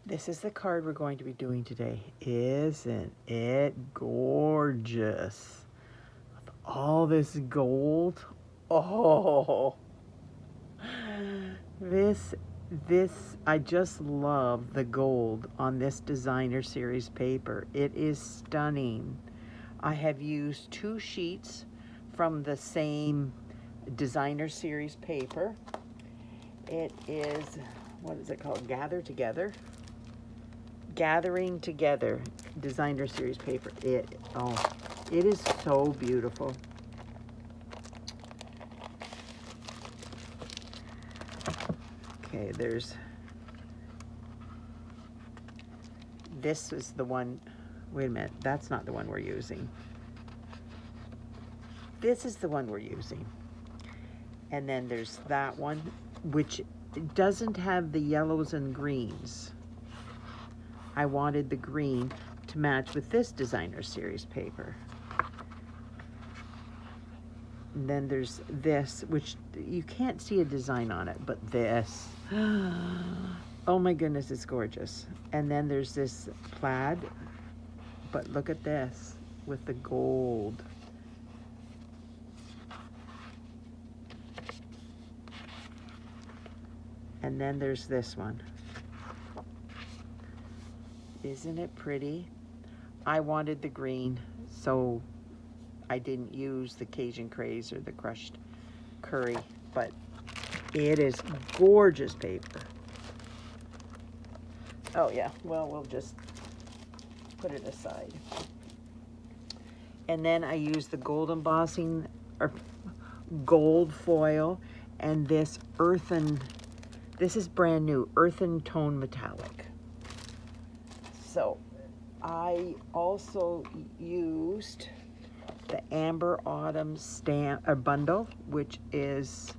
This is the card we're going to be doing today. Isn't it gorgeous? With all this gold. Oh, this, I just love the gold on this designer series paper. It is stunning. I have used 2 sheets from the same designer series paper. It is, what is it called? Gathering Together designer series paper. It is so beautiful. Okay, this is the one. Wait a minute, that's not the one we're using. This is the one we're using. And then there's that one, which doesn't have the yellows and greens. I wanted the green to match with this designer series paper. And then there's this, which you can't see a design on it, but this. Oh my goodness, it's gorgeous. And then there's this plaid, but look at this with the gold. And then there's this one. Isn't it pretty? I wanted the green, so I didn't use the Cajun Craze or the crushed curry, but it is gorgeous paper. Oh yeah, well, we'll just put it aside. And then I use the gold embossing, or gold foil, and this Earthen, this is brand new, Earthen Tone Metallic. So I also used the Amber Autumn stamp bundle, which is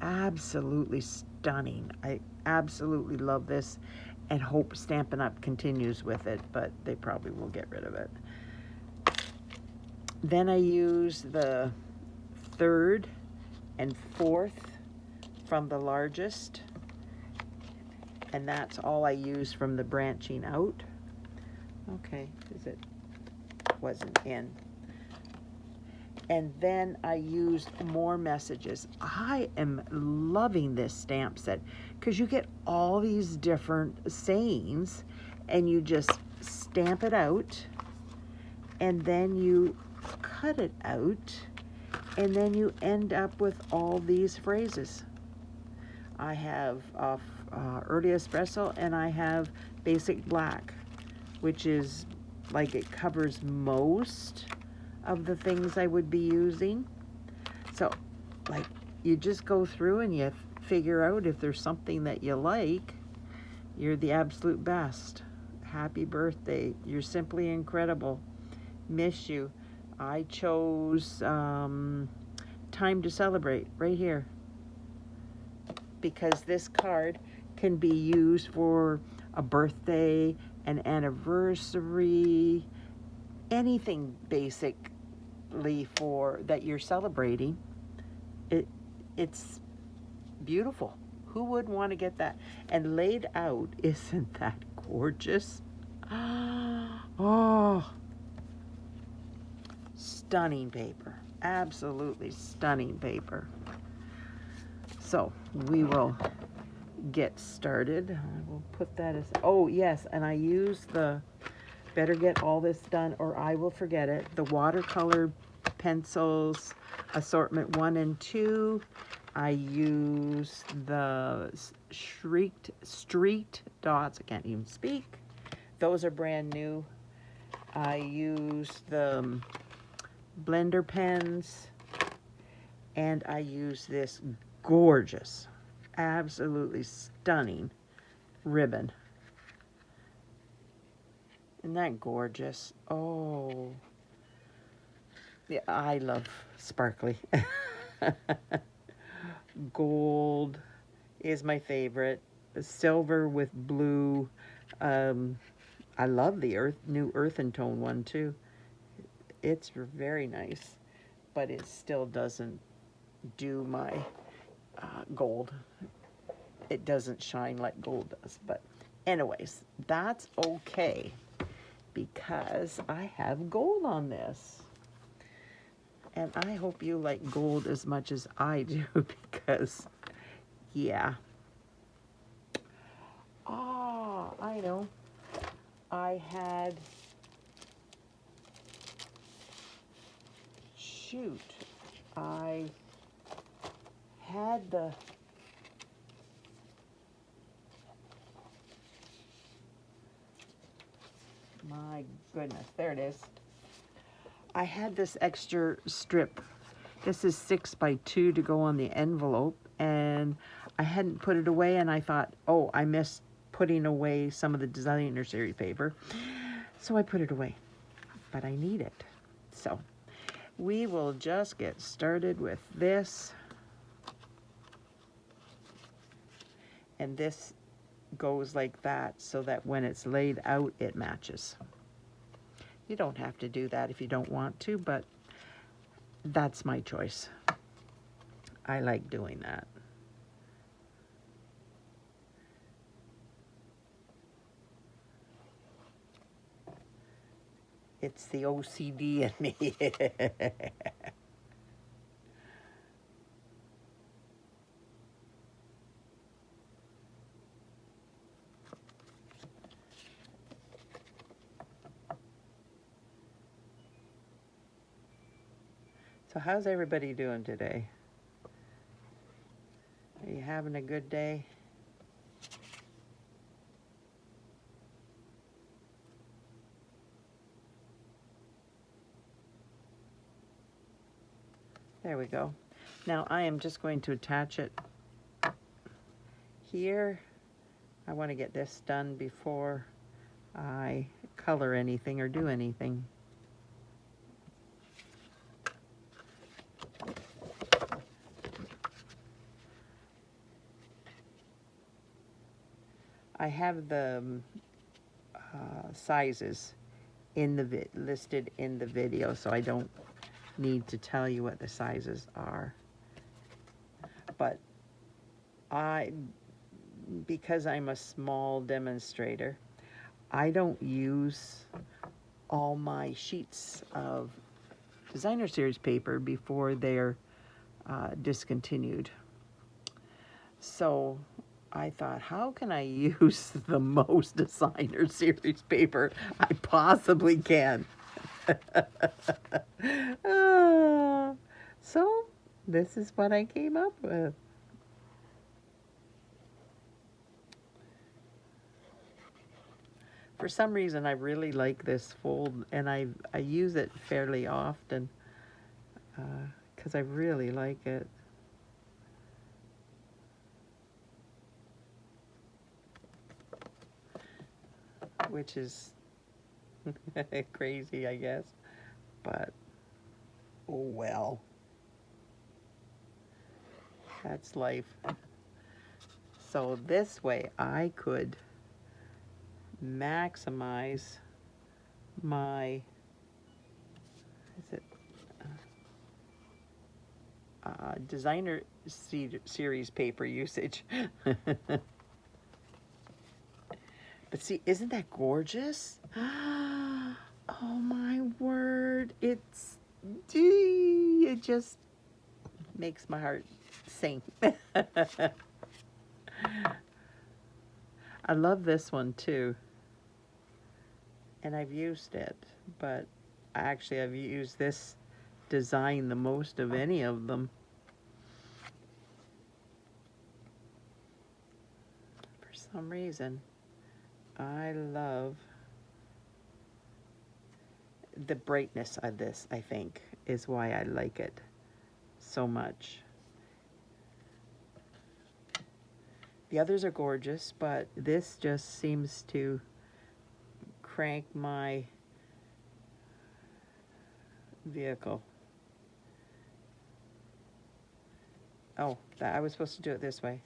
absolutely stunning. I absolutely love this and hope Stampin' Up! Continues with it, but they probably will get rid of it. Then I use the 3rd and 4th from the largest, and that's all I use from the branching out. Okay, because it wasn't in. And then I used more messages. I am loving this stamp set because you get all these different sayings and you just stamp it out and then you cut it out and then you end up with all these phrases. I have early espresso and I have basic black, which is like it covers most of the things I would be using. So like you just go through and you figure out if there's something that you like. You're the absolute best. Happy birthday. You're simply incredible. Miss you. I chose Time to Celebrate right here because this card can be used for a birthday, an anniversary, anything basically for that you're celebrating. It's beautiful. Who would want to get that? And laid out, isn't that gorgeous? Oh, stunning paper. Absolutely stunning paper. So we will get started. I will put that as, oh yes, and I use the, better get all this done or I will forget it, the watercolor pencils, Assortment 1 and 2. I use the Street dots, I can't even speak. Those are brand new. I use the blender pens and I use this gorgeous, absolutely stunning ribbon. Isn't that gorgeous? Oh, yeah, I love sparkly. Gold is my favorite. Silver with blue. I love the new Earthen tone one too. It's very nice, but it still doesn't do my gold. It doesn't shine like gold does, but Anyways, that's okay because I have gold on this. And I hope you like gold as much as I do because, yeah. Oh, I know. I had, shoot, I had the, my goodness, there it is. I had this extra strip. This is 6x2 to go on the envelope, and I hadn't put it away, and I thought, oh, I missed putting away some of the designer series paper. So I put it away, but I need it. So we will just get started with this. And this goes like that so that when it's laid out, it matches. You don't have to do that if you don't want to, but that's my choice. I like doing that. It's the OCD in me. So how's everybody doing today? Are you having a good day? There we go. Now I am just going to attach it here. I want to get this done before I color anything or do anything. I have the sizes in the listed in the video, so I don't need to tell you what the sizes are. But because I'm a small demonstrator, I don't use all my sheets of designer series paper before they're discontinued. So I thought, how can I use the most designer series paper I possibly can? So this is what I came up with. For some reason, I really like this fold, and I use it fairly often because I really like it. Which is crazy, I guess, but oh well. That's life. So this way I could maximize my, is it designer series paper usage. But see, isn't that gorgeous? Oh my word, it just makes my heart sing. I love this one too, and I've used it, but actually I've used this design the most of any of them. For some reason, I love the brightness of this, I think, is why I like it so much. The others are gorgeous, but this just seems to crank my vehicle. Oh, I was supposed to do it this way.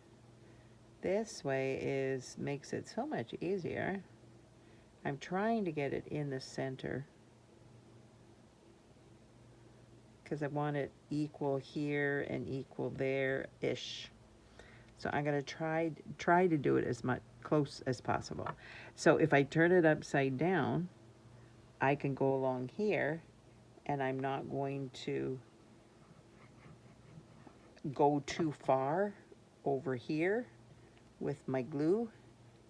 This way makes it so much easier. I'm trying to get it in the center because I want it equal here and equal there-ish. So I'm going to try to do it as much close as possible. So if I turn it upside down, I can go along here, and I'm not going to go too far over here with my glue,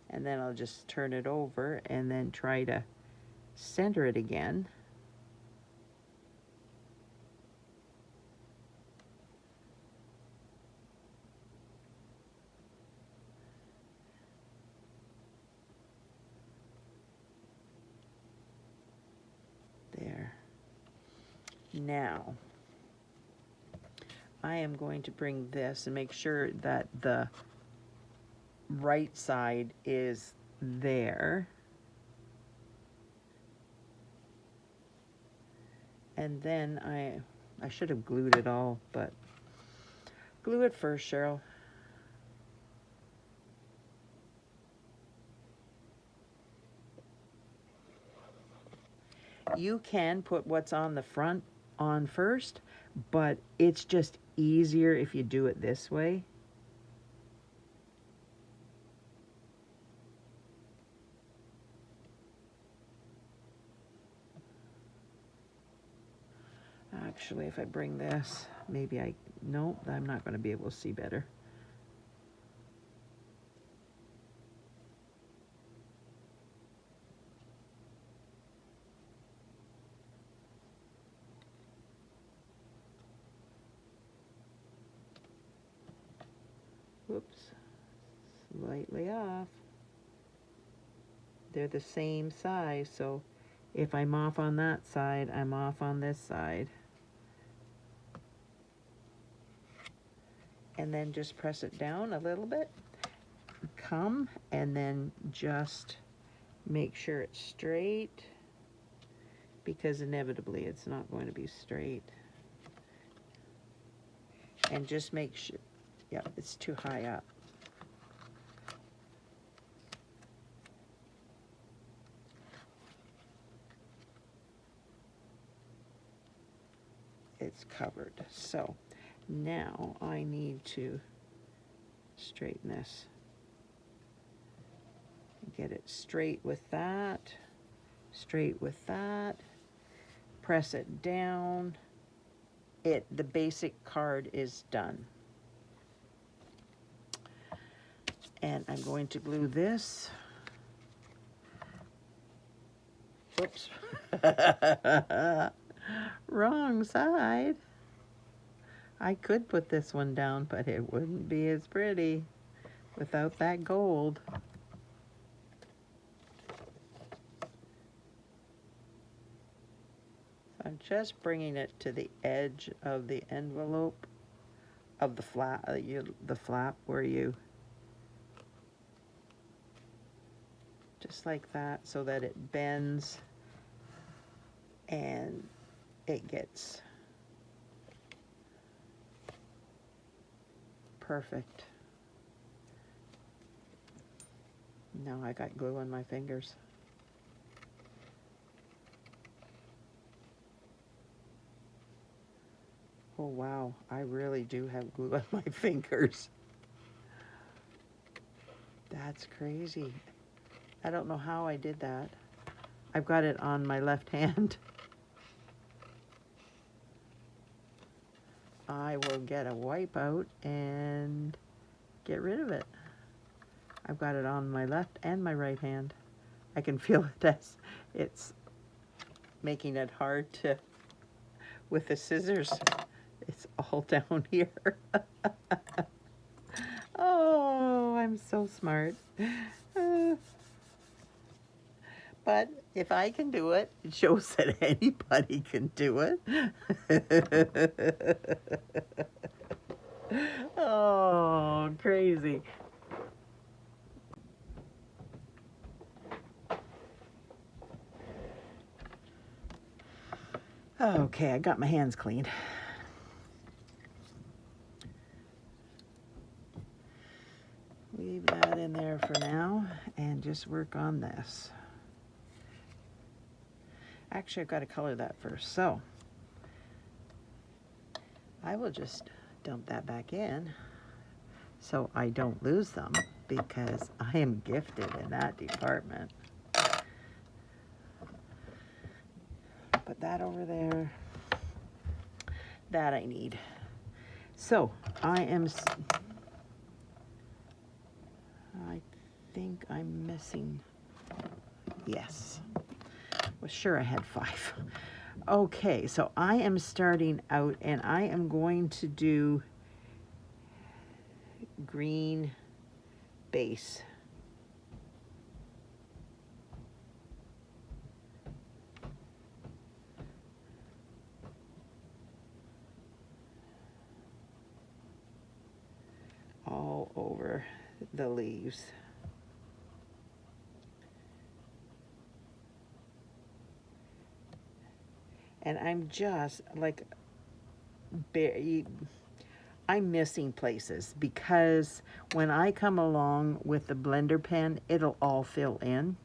and then I'll just turn it over and then try to center it again. There. Now, I am going to bring this and make sure that the right side is there. And then I should have glued it all, but glue it first, Cheryl. You can put what's on the front on first, but it's just easier if you do it this way. Actually, if I bring this, maybe no, I'm not going to be able to see better. Whoops, slightly off. They're the same size, so if I'm off on that side, I'm off on this side. And then just press it down a little bit. Come, and then just make sure it's straight, because inevitably it's not going to be straight. And just make sure, yeah, it's too high up. It's covered. So now I need to straighten this. Get it straight with that, straight with that. Press it down. The basic card is done. And I'm going to glue this. Whoops. Wrong side. I could put this one down, but it wouldn't be as pretty without that gold. I'm just bringing it to the edge of the envelope of the flap where you, just like that, so that it bends and it gets perfect. Now I got glue on my fingers. Oh wow, I really do have glue on my fingers. That's crazy. I don't know how I did that. I've got it on my left hand. I will get a wipe out and get rid of it. I've got it on my left and my right hand. I can feel it as it's making it hard to, with the scissors, it's all down here. Oh, I'm so smart. But if I can do it, it shows that anybody can do it. Oh, crazy. Okay, I got my hands cleaned. Leave that in there for now and just work on this. Actually, I've got to color that first, so I will just dump that back in. so I don't lose them, because I am gifted in that department. Put that over there. That I need. So I think I'm missing, yes. Was sure I had 5. Okay, so I am starting out, and I am going to do green base. All over the leaves. And I'm just like, I'm missing places, because when I come along with the blender pen, it'll all fill in.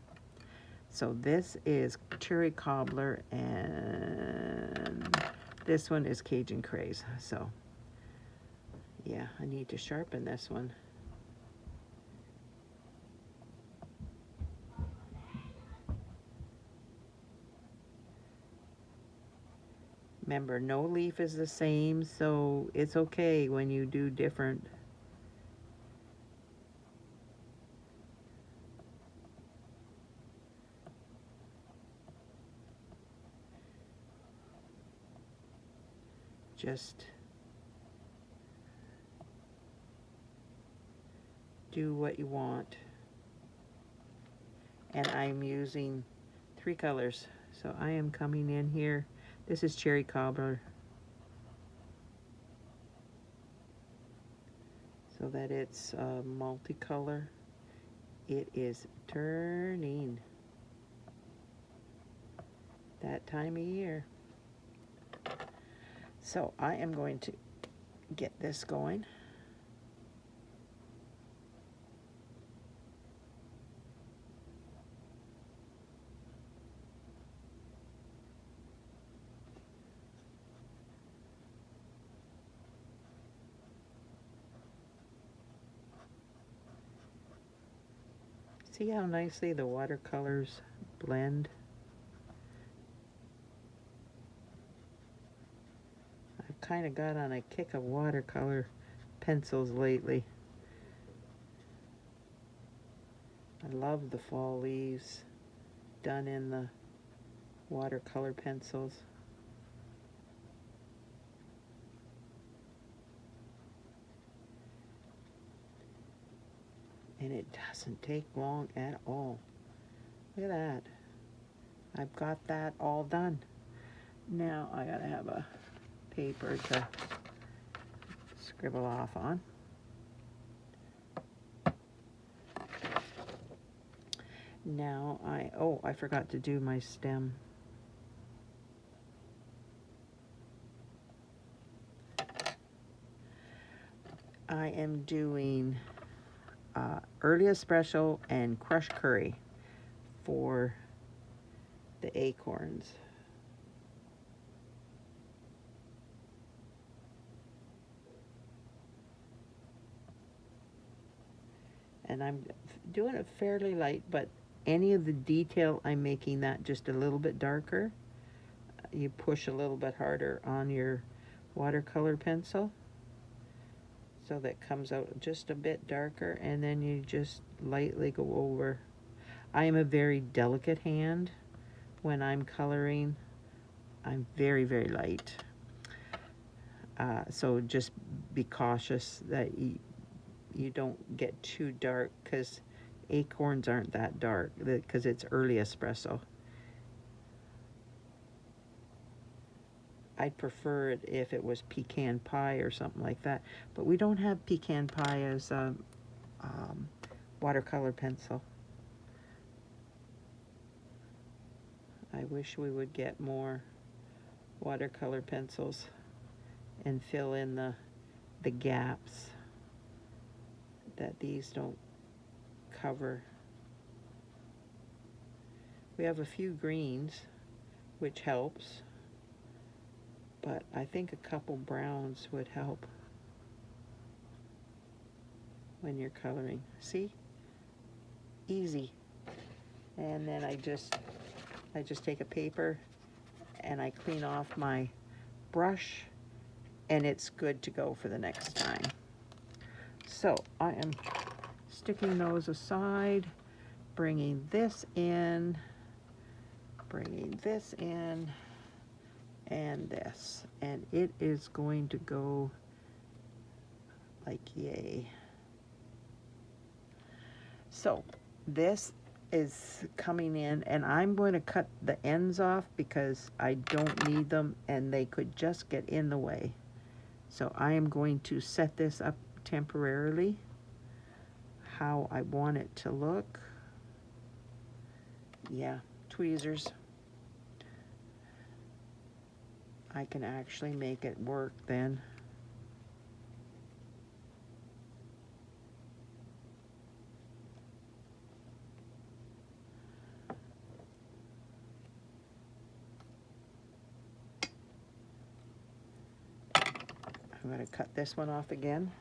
So this is Cherry Cobbler, and this one is Cajun Craze. So yeah, I need to sharpen this one. Remember, no leaf is the same, so it's okay when you do different. Just do what you want. And I'm using 3 colors. So I am coming in here. This is Cherry Cobbler, so that it's multicolor. It is turning that time of year. So I am going to get this going. See how nicely the watercolors blend? I've kind of got on a kick of watercolor pencils lately. I love the fall leaves done in the watercolor pencils. And it doesn't take long at all. Look at that. I've got that all done. Now I gotta have a paper to scribble off on. Now I forgot to do my stem. I am doing early espresso and crushed curry for the acorns. And I'm doing it fairly light, but any of the detail, I'm making that just a little bit darker. You push a little bit harder on your watercolor pencil, so that comes out just a bit darker, and then you just lightly go over. I am a very delicate hand when I'm coloring. I'm very, very light. So just be cautious that you don't get too dark, because acorns aren't that dark, because it's early espresso. I'd prefer it if it was pecan pie or something like that, but we don't have pecan pie as a watercolor pencil. I wish we would get more watercolor pencils and fill in the gaps that these don't cover. We have a few greens, which helps, but I think a couple browns would help. when you're coloring. See? Easy. And then I just take a paper and I clean off my brush, and it's good to go for the next time. So I am sticking those aside, bringing this in, and this, and it is going to go like yay. So this is coming in, and I'm going to cut the ends off because I don't need them and they could just get in the way. So I am going to set this up temporarily how I want it to look. Yeah, tweezers. I can actually make it work then. I'm going to cut this one off again,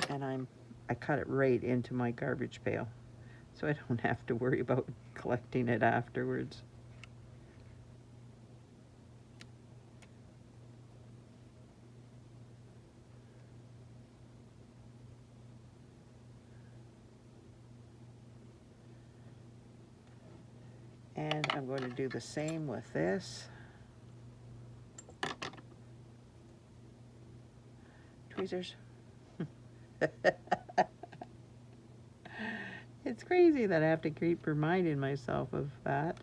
and I cut it right into my garbage pail, so I don't have to worry about collecting it afterwards. And I'm going to do the same with this. Tweezers. It's crazy that I have to keep reminding myself of that.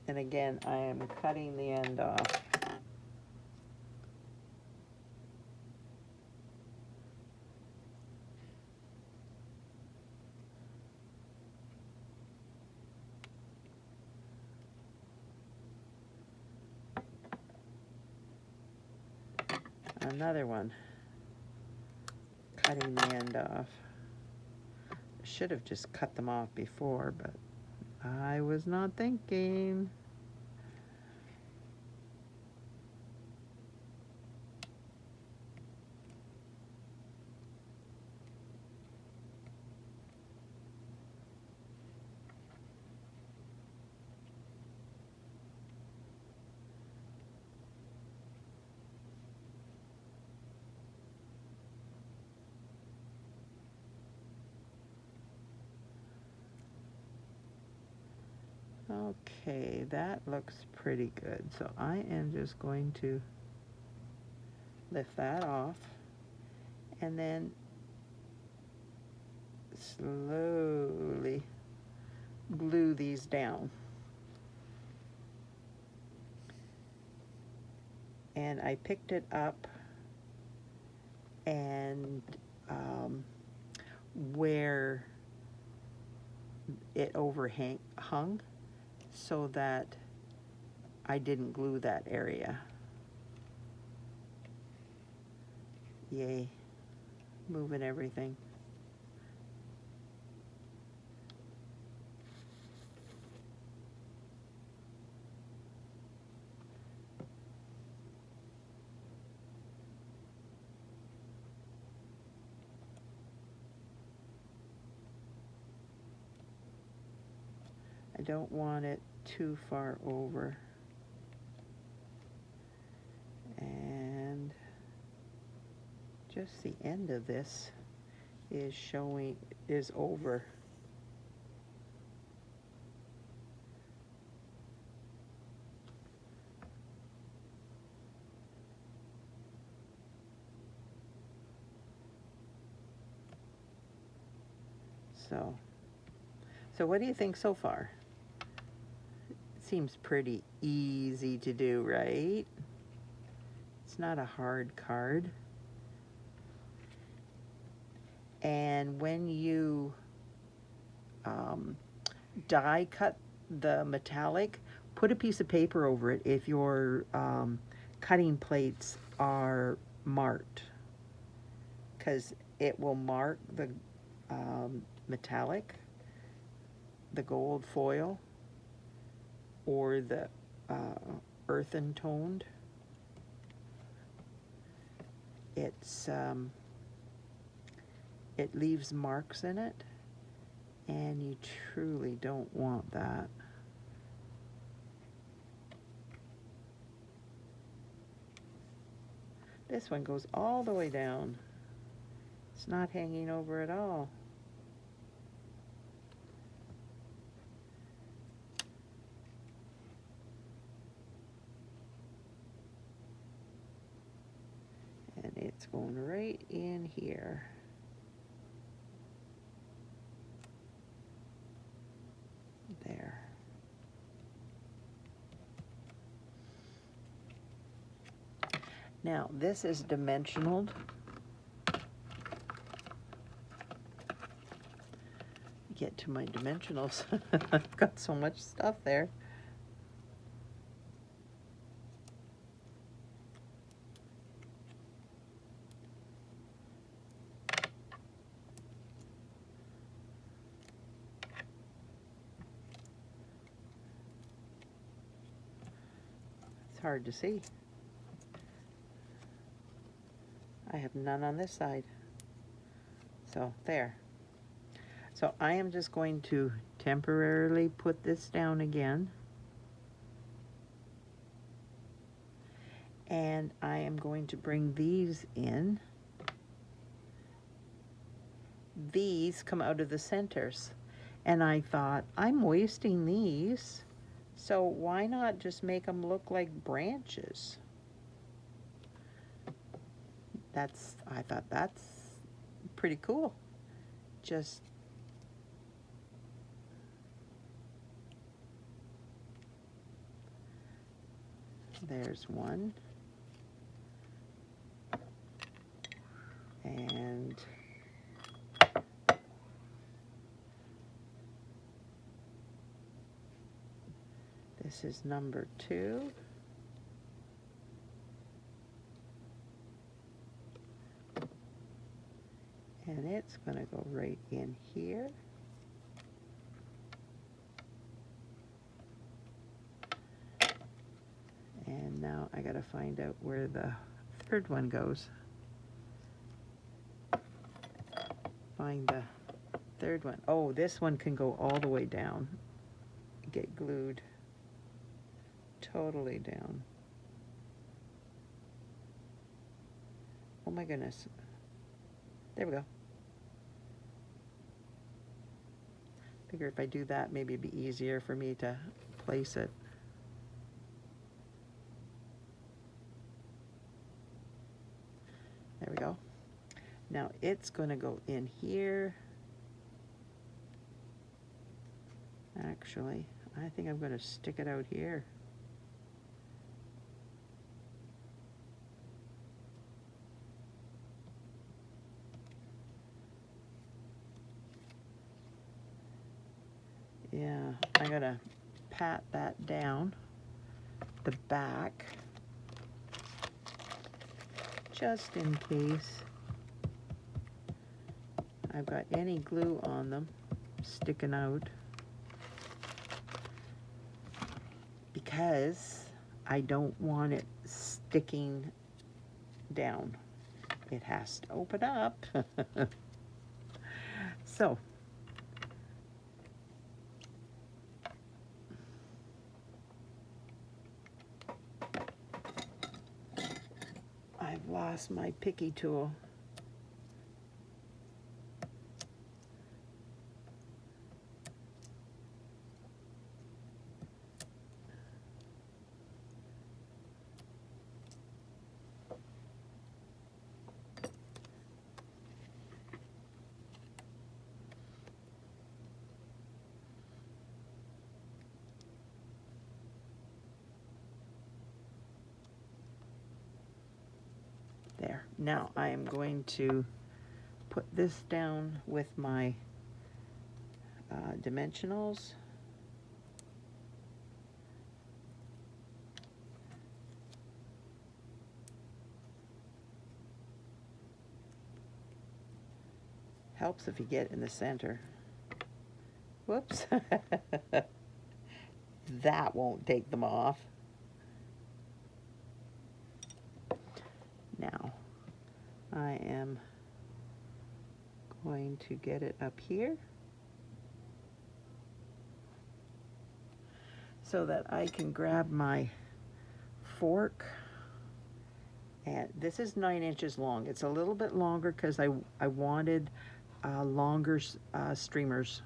And again, I am cutting the end off. Another one, cutting the end off. I should have just cut them off before, but I was not thinking. Okay, that looks pretty good. So I am just going to lift that off and then slowly glue these down. And I picked it up and where it hung so that I didn't glue that area. Yay, moving everything. I don't want it too far over. And just the end of this is over. So what do you think so far? It seems pretty easy to do, right? It's not a hard card. And when you die cut the metallic, put a piece of paper over it if your cutting plates are marked, because it will mark the metallic, the gold foil, or the earthen toned. It's it leaves marks in it, and you truly don't want that. This one goes all the way down. It's not hanging over at all. And it's going right in here. There. Now, this is dimensional. Get to my dimensionals. I've got so much stuff there. It's hard to see. I have none on this side. So there. So I am just going to temporarily put this down again. And I am going to bring these in. These come out of the centers. And I thought, I'm wasting these, so why not just make them look like branches? I thought that's pretty cool. Just there's one. And this is number 2. And it's going to go right in here. And now I got to find out where the third one goes. Find the third one. Oh, this one can go all the way down. Get glued totally down. Oh my goodness. There we go. Figure if I do that, maybe it'd be easier for me to place it. There we go. Now it's going to go in here. Actually, I think I'm going to stick it out here. Yeah, I'm going to pat that down the back just in case I've got any glue on them sticking out, because I don't want it sticking down. It has to open up. So I've lost my picky tool. There. Now I am going to put this down with my dimensionals. Helps if you get in the center. Whoops. That won't take them off. I am going to get it up here so that I can grab my fork. And this is 9 inches long. It's a little bit longer because I wanted longer streamers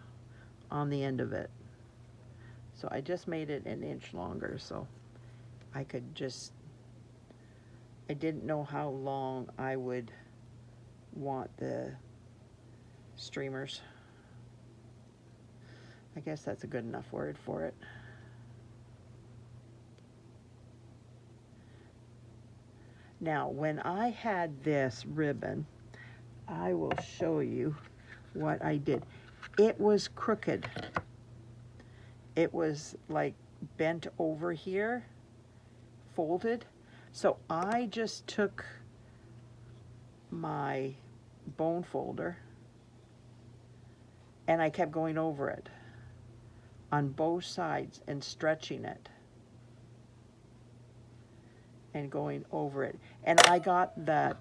on the end of it. So I just made it an inch longer so I could just, I didn't know how long I would want the streamers. I guess that's a good enough word for it. Now, when I had this ribbon, I will show you what I did. It was crooked. It was like bent over here, folded. So I just took my bone folder and I kept going over it on both sides and stretching it and going over it. And I got that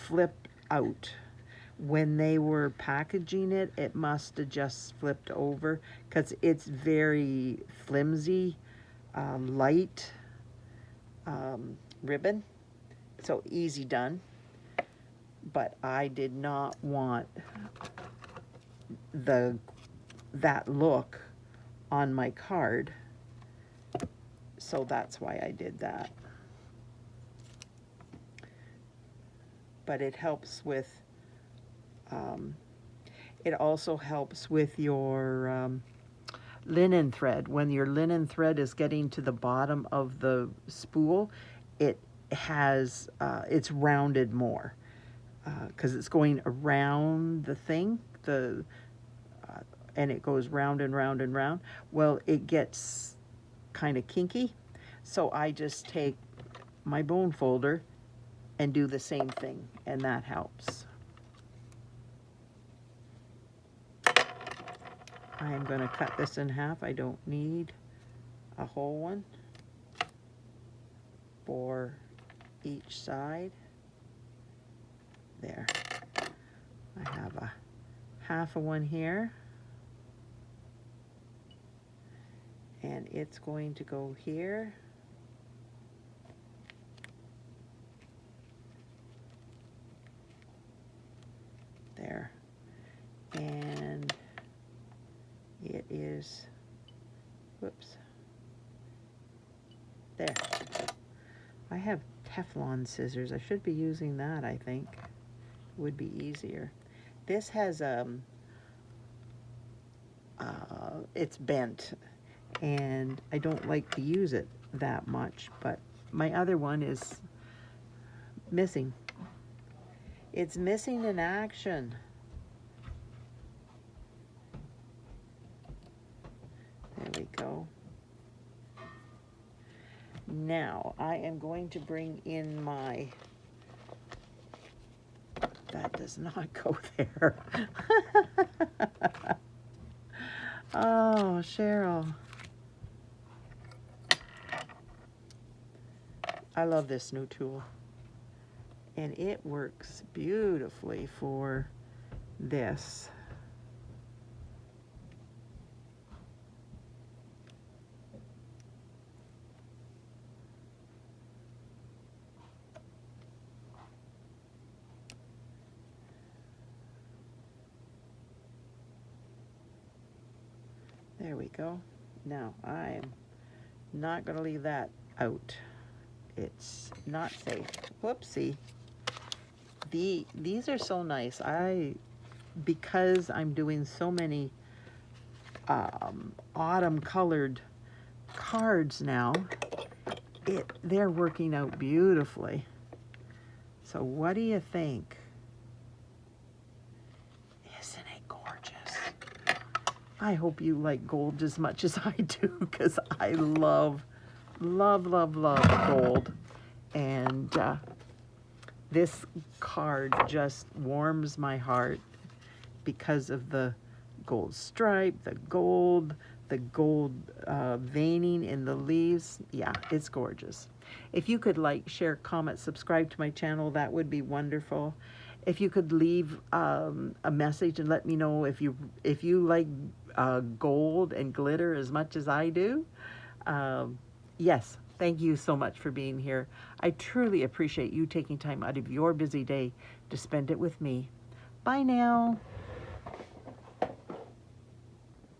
flipped out. When they were packaging it, it must have just flipped over because it's very flimsy, light ribbon. So easy done. But I did not want that look on my card. So that's why I did that. But it helps with it also helps with your linen thread. When your linen thread is getting to the bottom of the spool, it has it's rounded more because it's going around the thing, and it goes round and round and round. Well, it gets kind of kinky, so I just take my bone folder and do the same thing, and that helps. I am going to cut this in half. I don't need a whole one for each side. There. I have a half of one here. And it's going to go here. There. And it is, whoops, there. I have Teflon scissors. I should be using that, I think. Would be easier. This has, it's bent, and I don't like to use it that much, but my other one is missing. It's missing in action. There we go. Now I am going to bring in my, that does not go there. Oh, Cheryl. I love this new tool. And it works beautifully for this. There we go. Now, I'm not going to leave that out. It's not safe. Whoopsie. These are so nice. Because I'm doing so many autumn colored cards now, they're working out beautifully. So what do you think? Isn't it gorgeous? I hope you like gold as much as I do, because I love, love, love, love gold. And this card just warms my heart because of the gold stripe, the gold, the gold veining in the leaves. Yeah, it's gorgeous. If you could like, share, comment, subscribe to my channel, that would be wonderful. If you could leave a message and let me know if you like gold and glitter as much as I do. Yes, thank you so much for being here. I truly appreciate you taking time out of your busy day to spend it with me. Bye now.